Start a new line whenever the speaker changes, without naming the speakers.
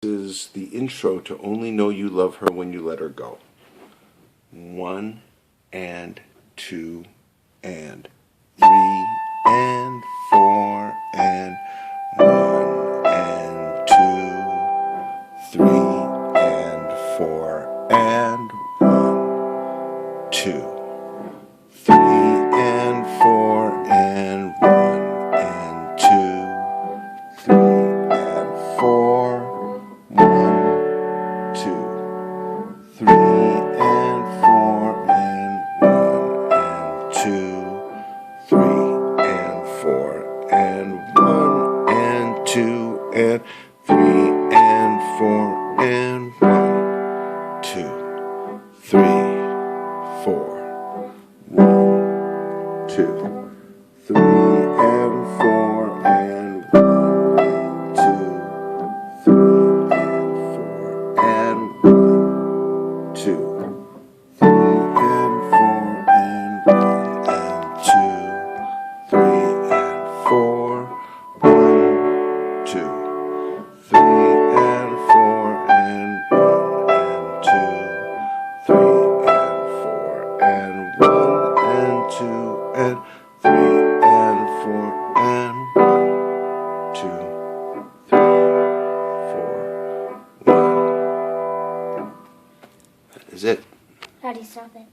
Is the intro to Only Know You Love Her When You Let Her Go. 1 and 2 and 3 and 4 and 1 and 2, 3 and 4 and 1, 2, 3 and 4 and 1 and 2, 3 and 4. 1, 2, 3 and 4 and 1 and 2, 3 and 4 and 1 and 2 and 3 and 4 and 1, 2, 3, 4, 1, 2, 3 and 4 and 1 and 2, 3 and 1, 2, 3 and 4 and 1 and 2, 3 and 4, 1, 2, 3 and 4 and 1 and 2, 3 and 4 and 1 and 2 and 3 and 4 and 1, 2, 3, 4, 1. That is it.
Daddy, stop it.